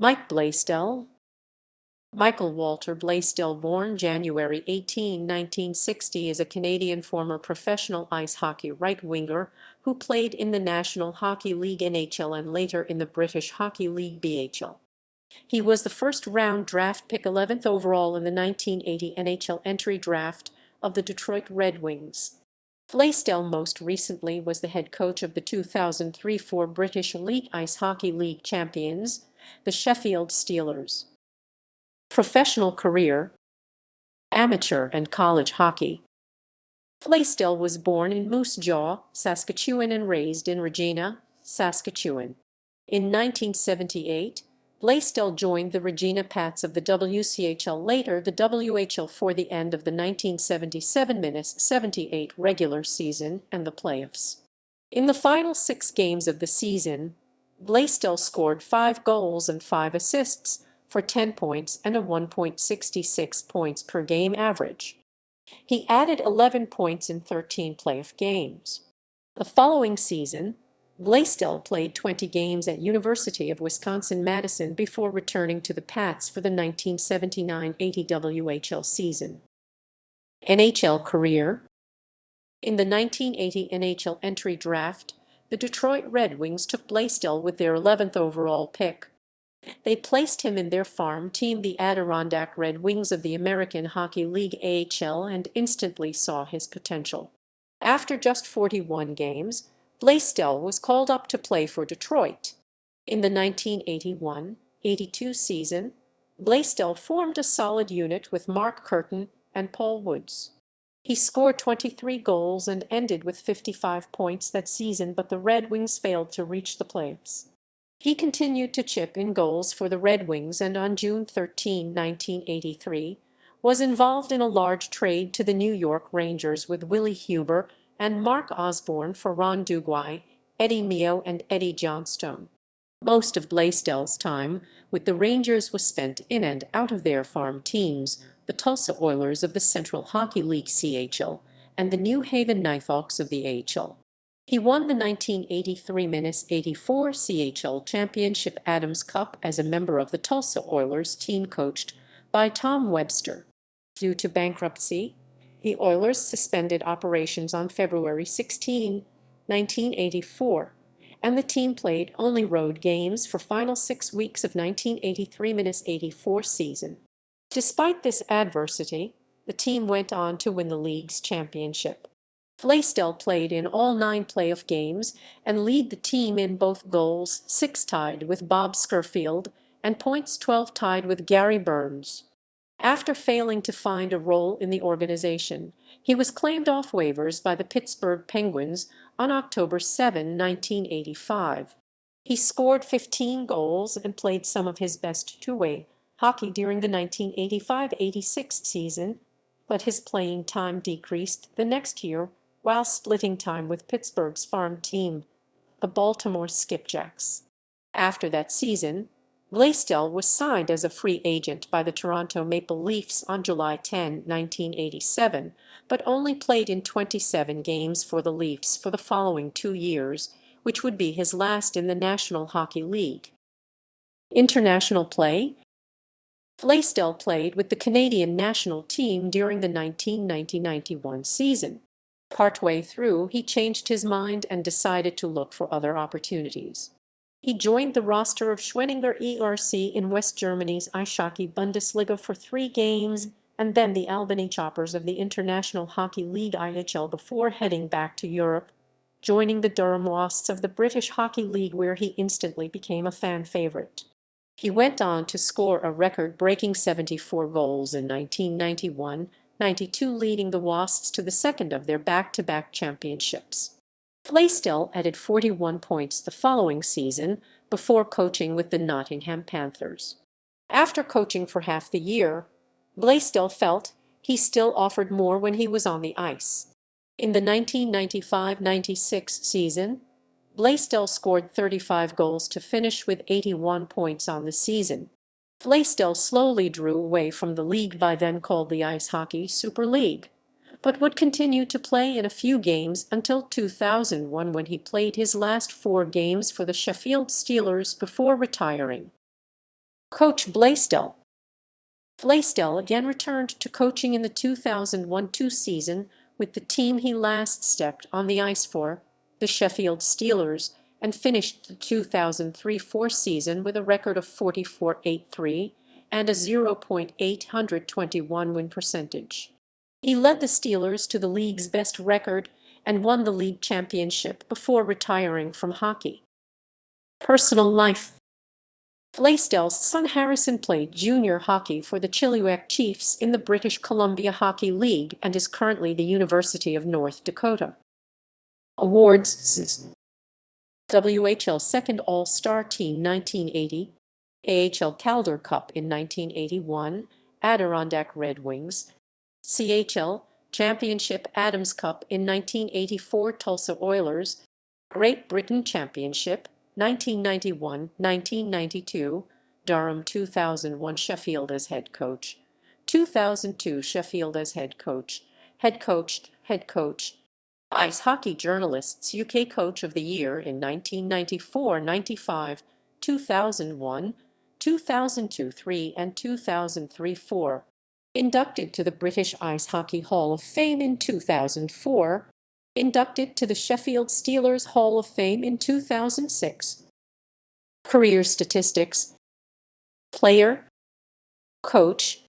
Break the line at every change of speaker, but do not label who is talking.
Mike Blaisdell. Michael Walter Blaisdell, born January 18, 1960, is a Canadian former professional ice hockey right-winger who played in the National Hockey League (NHL) and later in the British Hockey League (BHL). He was the first-round draft pick 11th overall in the 1980 NHL Entry Draft of the Detroit Red Wings. Blaisdell most recently was the head coach of the 2003-04 British Elite Ice Hockey League champions, the Sheffield Steelers. Professional career: amateur and college hockey. Blaisdell was born in Moose Jaw, Saskatchewan and raised in Regina, Saskatchewan. In 1978, Blaisdell joined the Regina Pats of the WCHL, later the WHL, for the end of the 1977–78 regular season and the playoffs. In the final 6 games of the season, Blaisdell scored 5 goals and 5 assists for 10 points and a 1.66 points per game average. He added 11 points in 13 playoff games. The following season, Blaisdell played 20 games at University of Wisconsin-Madison before returning to the Pats for the 1979–80 WHL season. NHL career: in the 1980 NHL Entry Draft, the Detroit Red Wings took Blaisdell with their 11th overall pick. They placed him in their farm team, the Adirondack Red Wings of the American Hockey League (AHL), and instantly saw his potential. After just 41 games, Blaisdell was called up to play for Detroit. In the 1981–82 season, Blaisdell formed a solid unit with Mark Curtin and Paul Woods. He scored 23 goals and ended with 55 points that season, but the Red Wings failed to reach the playoffs. He continued to chip in goals for the Red Wings and on June 13, 1983, was involved in a large trade to the New York Rangers with Willie Huber and Mark Osborne for Ron Duguay, Eddie Mio and Eddie Johnstone. Most of Blaisdell's time with the Rangers was spent in and out of their farm teams, the Tulsa Oilers of the Central Hockey League (CHL) and the New Haven Nighthawks of the AHL. He won the 1983–84 CHL Championship Adams Cup as a member of the Tulsa Oilers team coached by Tom Webster. Due to bankruptcy, the Oilers suspended operations on February 16, 1984, and the team played only road games for final 6 weeks of 1983–84 season. Despite this adversity, the team went on to win the league's championship. Blaisdell played in all 9 playoff games and led the team in both goals, 6 tied with Bob Skerfield, and points, 12 tied with Gary Burns. After failing to find a role in the organization, he was claimed off waivers by the Pittsburgh Penguins on October 7, 1985. He scored 15 goals and played some of his best two-way hockey during the 1985–86 season, but his playing time decreased the next year while splitting time with Pittsburgh's farm team, the Baltimore Skipjacks. After that season, Blaisdell was signed as a free agent by the Toronto Maple Leafs on July 10, 1987, but only played in 27 games for the Leafs for the following 2 years, which would be his last in the National Hockey League. International play: Blaisdell played with the Canadian national team during the 1990–91 season. Partway through, he changed his mind and decided to look for other opportunities. He joined the roster of Schwenninger ERC in West Germany's Eishockey Bundesliga for 3 games and then the Albany Choppers of the International Hockey League (IHL) before heading back to Europe, joining the Durham Wasps of the British Hockey League, where he instantly became a fan favorite. He went on to score a record-breaking 74 goals in 1991–92, leading the Wasps to the second of their back-to-back championships. Blaisdell added 41 points the following season before coaching with the Nottingham Panthers. After coaching for half the year, Blaisdell felt he still offered more when he was on the ice. In the 1995–96 season, Blaisdell scored 35 goals to finish with 81 points on the season. Blaisdell slowly drew away from the league by then called the Ice Hockey Super League, but would continue to play in a few games until 2001, when he played his last 4 games for the Sheffield Steelers before retiring. Coach Blaisdell. Blaisdell again returned to coaching in the 2001-2 season with the team he last stepped on the ice for, the Sheffield Steelers, and finished the 2003-4 season with a record of 44-8-3 and a .821 win percentage. He led the Steelers to the league's best record and won the league championship before retiring from hockey. Personal life. Blaisdell's son Harrison played junior hockey for the Chilliwack Chiefs in the British Columbia Hockey League and is currently the University of North Dakota. Awards: WHL Second All-Star Team 1980, AHL Calder Cup in 1981, Adirondack Red Wings, CHL Championship Adams Cup in 1984, Tulsa Oilers, Great Britain Championship 1991-1992, Durham 2001, Sheffield as head coach, 2002 Sheffield as head coach, head coach, Ice Hockey Journalists UK Coach of the Year in 1994-95, 2001, 2002-3 and 2003-4. Inducted to the British Ice Hockey Hall of Fame in 2004. Inducted to the Sheffield Steelers Hall of Fame in 2006. Career statistics. Player, coach,